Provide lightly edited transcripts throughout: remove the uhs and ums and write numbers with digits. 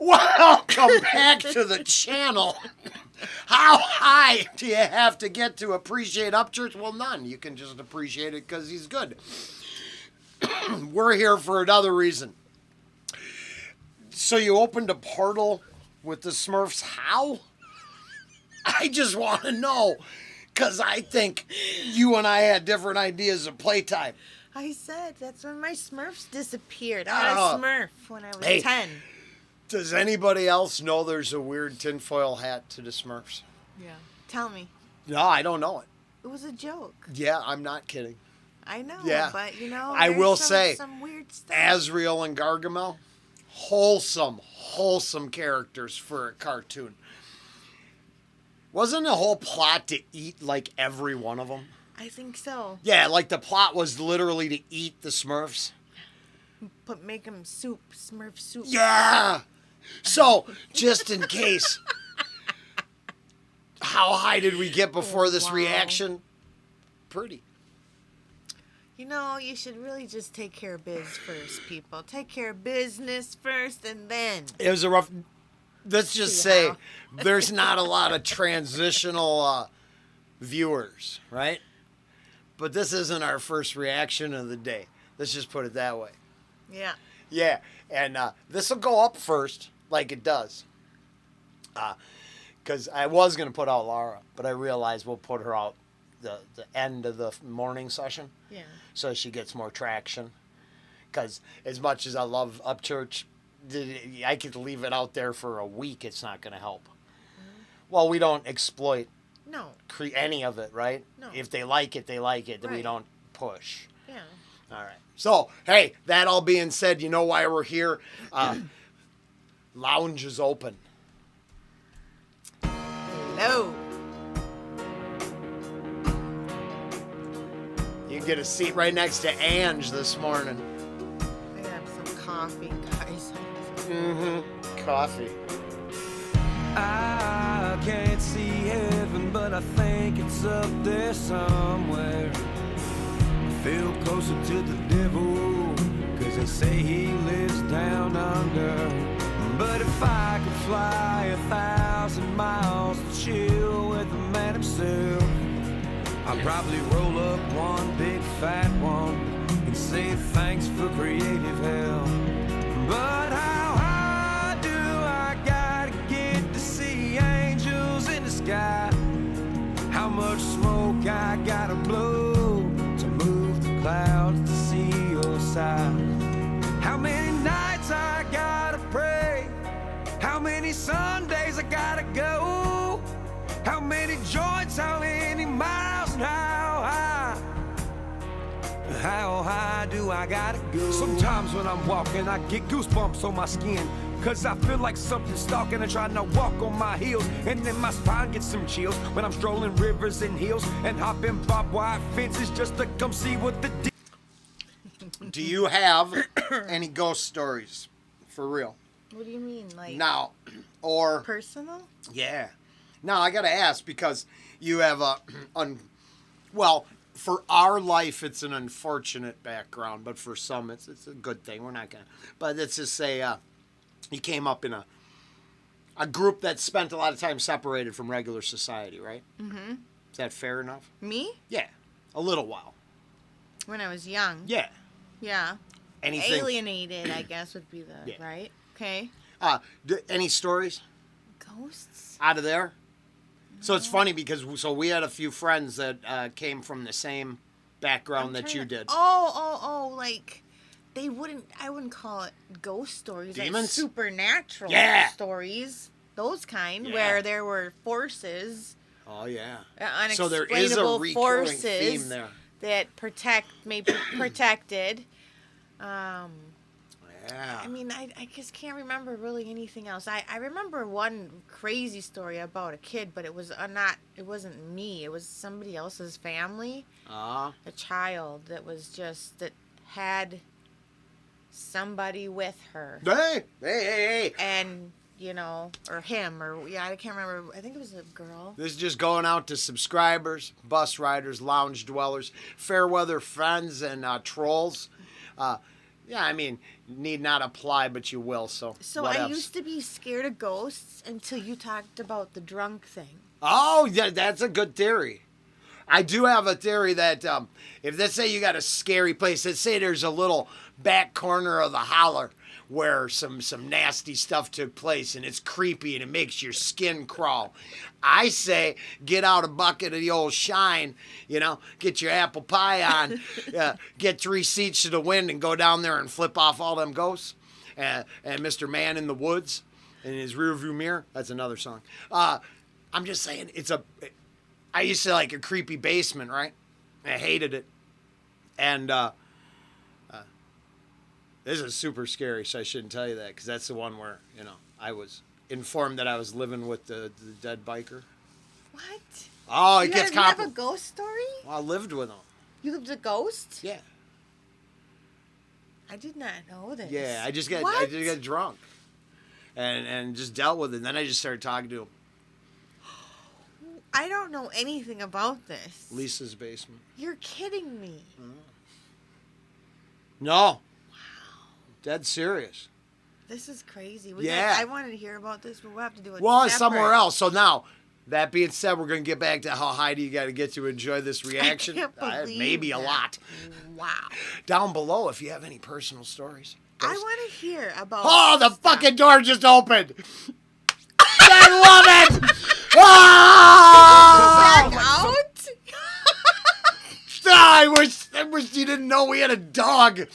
Welcome back to the channel. How high do you have to get to appreciate UPCHURCH? Well, none. You can just appreciate it because he's good. We're here for another reason. So you opened a portal with the Smurfs. How? I just want to know because I think you and I had different ideas of playtime. I said that's when my Smurfs disappeared. I had a Smurf when I was 10. Does anybody else know there's a weird tinfoil hat to the Smurfs? Yeah. Tell me. No, I don't know it. It was a joke. Yeah, I'm not kidding. I know, Yeah. but I will say, some weird stuff. Azrael and Gargamel, wholesome characters for a cartoon. Wasn't the whole plot to eat like every one of them? I think so. Yeah, like the plot was literally to eat the Smurfs. But make them soup, Smurf soup. Yeah. So, just in case, how high did we get before this reaction? Pretty. You know, you should really just take care of biz first, people. Take care of business first, and then. It was a rough. Let's just say there's not a lot of transitional viewers, right? But this isn't our first reaction of the day. Let's just put it that way. Yeah. Yeah, and this will go up first, like it does. Because I was going to put out Laura, but I realized we'll put her out the end of the morning session. Yeah. So she gets more traction. Because as much as I love UPCHURCH, I could leave it out there for a week. It's not going to help. Mm-hmm. Well, we don't exploit any of it, right? No. If they like it, they like it. Right. We don't push. Yeah. All right. So, hey, that all being said, you know why we're here? Lounge is open. Hello. You can get a seat right next to Angie this morning. I have some coffee, guys. Coffee. I can't see heaven, but I think it's up there somewhere. Feel closer to the devil, 'cause they say he lives down under. But if I could fly 1,000 miles to chill with the man himself, I'd probably roll up one big fat one and say thanks for creative help. But how high do I gotta get to see angels in the sky? How much smoke I gotta blow to move the clouds to see your side? How many nights I gotta pray? How many Sundays I gotta go? How many joints, how many miles, and how high do I gotta go? Sometimes when I'm walking, I get goosebumps on my skin, 'cause I feel like something's stalking and trying to walk on my heels. And then my spine gets some chills when I'm strolling rivers and hills and hopping barbed wire fences just to come see what the Do you have any ghost stories? For real? What do you mean, like Now, or... personal? Yeah. Now, I got to ask because you have a... well, for our life, it's an unfortunate background, but for some, it's a good thing. We're not going to... But let's just say you came up in a group that spent a lot of time separated from regular society, right? Mm-hmm. Is that fair enough? Me? Yeah. A little while. When I was young. Yeah. Yeah. Anything... Alienated, I guess, would be the right. Okay. Any stories Ghosts? out of there? So it's funny because we had a few friends that came from the same background that you did. Oh, like I wouldn't call it ghost stories. Demons? Like supernatural stories. Those kind where there were forces. Oh yeah. Unexplainable so there is a recurring forces theme there. That maybe protected. Yeah. I mean, I just can't remember really anything else. I remember one crazy story about a kid, but it wasn't me. It was somebody else's family. A child that had somebody with her. Hey. And, or him, I can't remember. I think it was a girl. This is just going out to subscribers, bus riders, lounge dwellers, fair weather friends, and trolls. Yeah, I mean, need not apply, but you will, so So I used to be scared of ghosts until you talked about the drunk thing. Oh, yeah, that's a good theory. I do have a theory that if let's say you got a scary place, let's say there's a little back corner of the holler where some nasty stuff took place and it's creepy and it makes your skin crawl. I say get out a bucket of the old shine, get your apple pie on, get 3 seats to the wind and go down there and flip off all them ghosts. And Mr. Man in the Woods in his rearview mirror, that's another song. I'm just saying I used to like a creepy basement, right? I hated it. And this is super scary, so I shouldn't tell you that because that's the one where, I was informed that I was living with the dead biker. What? Oh, it gets complicated. You have a ghost story? Well, I lived with him. You lived with a ghost? Yeah. I did not know this. Yeah, I just got drunk and just dealt with it. And then I just started talking to him. I don't know anything about this. Lisa's basement. You're kidding me. No. Wow. Dead serious. This is crazy. I wanted to hear about this, but we'll have to do it separate. Somewhere else. So now, that being said, we're going to get back to how high do you got to get to enjoy this reaction. I can't believe maybe that. A lot. Wow. Down below, if you have any personal stories. I want to hear about... Oh, the fucking door just opened. I love it. Oh! Back out? I wish you didn't know we had a dog.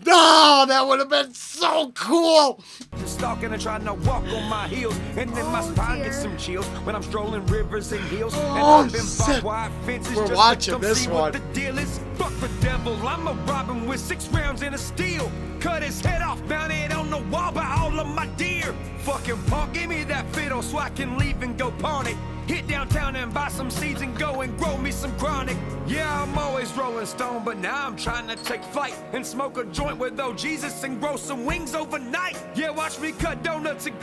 No, that would have been so cool. Stalking and trying to walk on my heels, and then my spine gets some chills when I'm strolling rivers and hills. And Shit. Fences We're just watching to come this see one. What the deal is. Fuck the devil, I'm a robin with 6 rounds in a steel. Cut his head off, mounted on the wall by all of my deer. Fucking punk, give me that fiddle so I can leave and go pawn it. Hit downtown and buy some seeds and go and grow me some chronic. Yeah, I'm always rolling stone, but now I'm trying to take flight and smoke a joint with old Jesus and grow some wings overnight. Yeah, watch me cut donuts and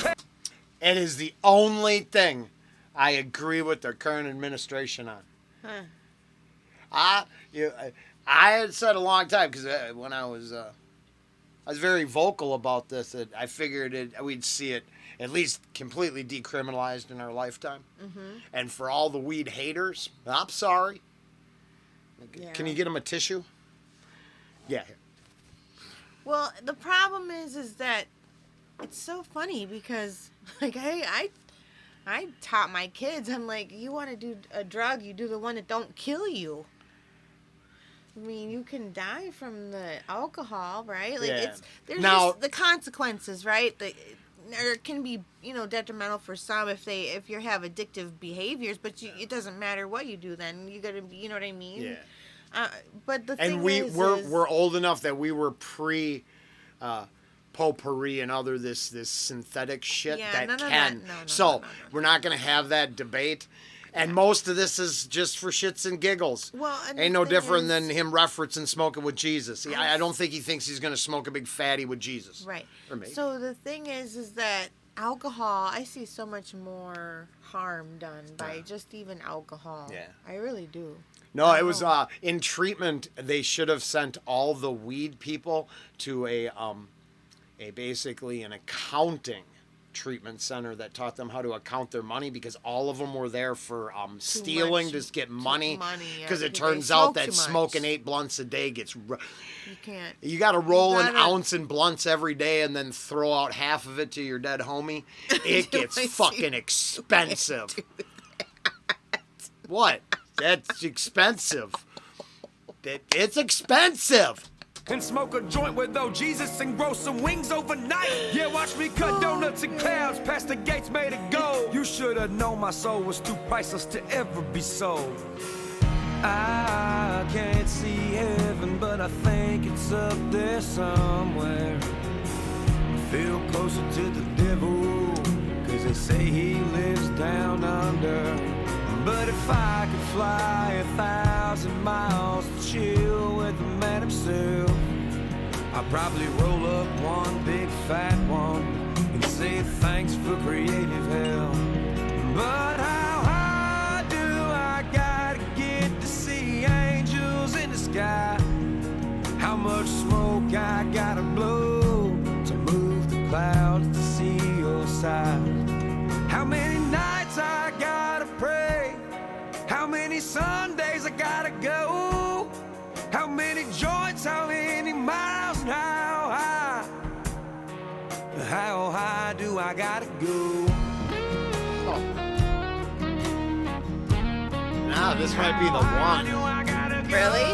It is the only thing I agree with the current administration on. I had said a long time because when I was very vocal about this. That I figured we'd see it at least completely decriminalized in our lifetime. Mm-hmm. And for all the weed haters, I'm sorry. Yeah. Can you get them a tissue? Yeah. Well, the problem is that it's so funny because, like, I taught my kids, I'm like, you want to do a drug, you do the one that don't kill you. I mean, you can die from the alcohol, right? Like, there's just the consequences, right? Or can be, detrimental for some if you have addictive behaviors, but it doesn't matter what you do then. You gotta be, you know what I mean? Yeah. But the thing we're old enough that we were pre potpourri and other this synthetic shit we're not gonna have that debate. And most of this is just for shits and giggles. Well, ain't no different than him referencing smoking with Jesus. I don't think he thinks he's going to smoke a big fatty with Jesus. Right. So the thing is that alcohol, I see so much more harm done by just even alcohol. Yeah. I really do. No, it was in treatment. They should have sent all the weed people to a basically an accounting treatment center that taught them how to account their money, because all of them were there for stealing to get money, because it turns out that smoking 8 blunts a day gets you got to roll an ounce in blunts every day and then throw out half of it to your dead homie. It gets fucking expensive. What? That's expensive. It's expensive. And smoke a joint with old Jesus and grow some wings overnight. Yeah, watch me cut donuts and clouds past the gates made of gold. You should have known my soul was too priceless to ever be sold. I can't see heaven, but I think it's up there somewhere. I feel closer to the devil, 'cause they say he lives down under. But if I could fly 1,000 miles to chill with the man himself, I'd probably roll up one big fat one and say thanks for creative hell. But how high do I gotta get to see angels in the sky? How much smoke I gotta baptized. How many nights I gotta pray? How many Sundays I gotta go? How many joints, how many miles, and how high? How high do I gotta go? Oh. Now this might be the one. Really?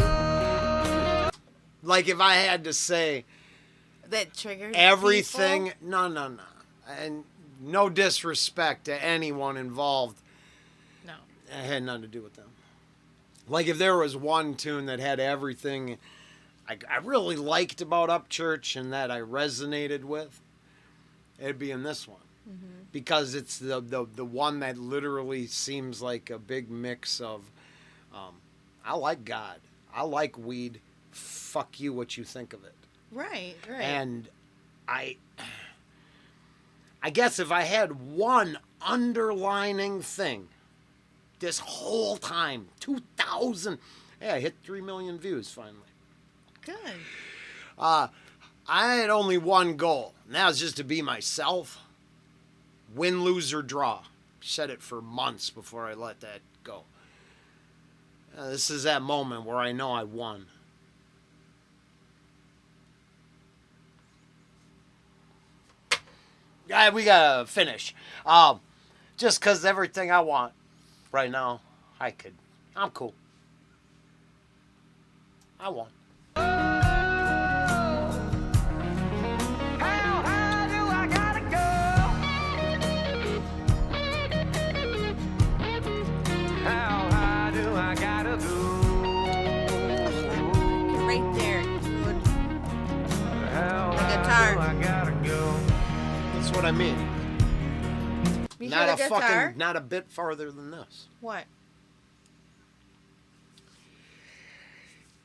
Like if I had to say That triggers everything, people? no. And no disrespect to anyone involved. No. It had nothing to do with them. Like if there was one tune that had everything I really liked about UPCHURCH and that I resonated with, it'd be in this one. Mm-hmm. Because it's the one that literally seems like a big mix of, I like God. I like weed. Fuck you what you think of it. Right. And I guess if I had one underlining thing this whole time, 2000, I hit 3 million views finally. Good. I had only one goal, and that was just to be myself. Win, lose, or draw. Said it for months before I let that go. This is that moment where I know I won. We gotta finish. Just because everything I want right now, I'm cool. I won. Right there, dude. The guitar. That's what I mean. You Not hear a the guitar? not a bit farther than this. What?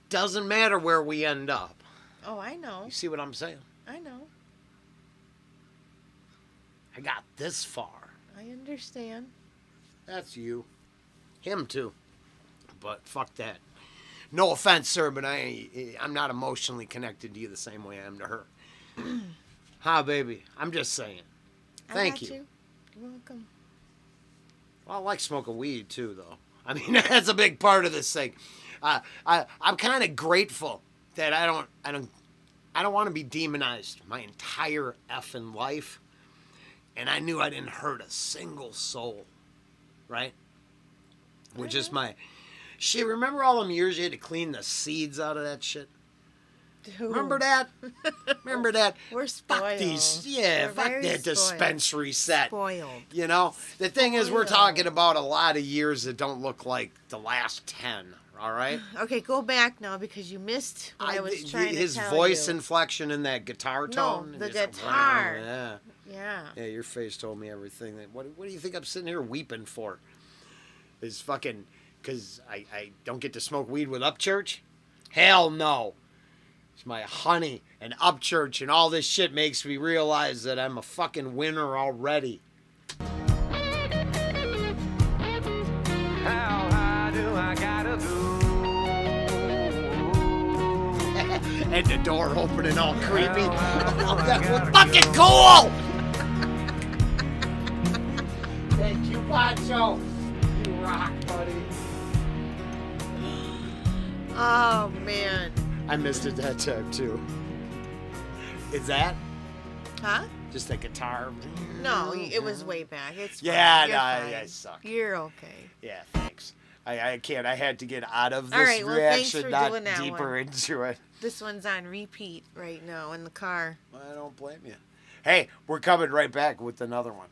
Doesn't matter where we end up. Oh, I know. You see what I'm saying? I know. I got this far. I understand. That's you. Him too. But fuck that. No offense, sir, but I'm not emotionally connected to you the same way I am to her. Huh, baby? I'm just saying. Thank you. You're welcome. Well, I like smoking weed too, though. I mean, that's a big part of this thing. I'm kind of grateful that I don't want to be demonized my entire effing life, and I knew I didn't hurt a single soul, right? Which is my shit. Remember all them years you had to clean the seeds out of that shit? Dude. Remember that? Remember that? We're spoiled. Fuck these, We're fuck very that dispensary set. Spoiled. You know, the thing is, we're Spoiled. talking about a lot of years that don't look like the last 10. All right. Okay, go back now because you missed what I was trying to his tell voice you. inflection and that guitar tone. No, the and just, guitar. Yeah. Yeah. Yeah, your face told me everything. What do you think I'm sitting here weeping for? Is fucking because I don't get to smoke weed with UPCHURCH? Hell no. It's my honey and UPCHURCH and all this shit makes me realize that I'm a fucking winner already. How high do I gotta go? And the door opening all creepy. Oh, that was fucking cool! Thank you, Pancho. You rock, buddy. Oh man. I missed it that time too. Is that Huh? just a guitar? No, it was way back. It's fine. Yeah, You're no, fine. I suck. You're okay. Yeah, thanks. I can't. I had to get out of this All right, well, thanks reaction, for not doing that deeper one. into it. This one's on repeat right now in the car. I don't blame you. Hey, we're coming right back with another one.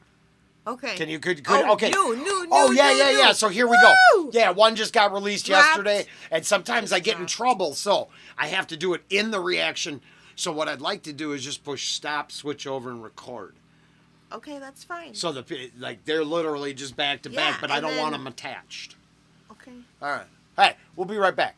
Okay. Can you could Oh, okay? new, Oh yeah, new, yeah, new. yeah. So here we go. Woo! Yeah, one just got released Dropped. yesterday, and sometimes I get in Dropped. trouble, so I have to do it in the reaction. So what I'd like to do is just push stop, switch over, and record. Okay, that's fine. So they're literally just back to back, Yeah, but I and don't want then- them attached. Okay. All right. Hey, we'll be right back.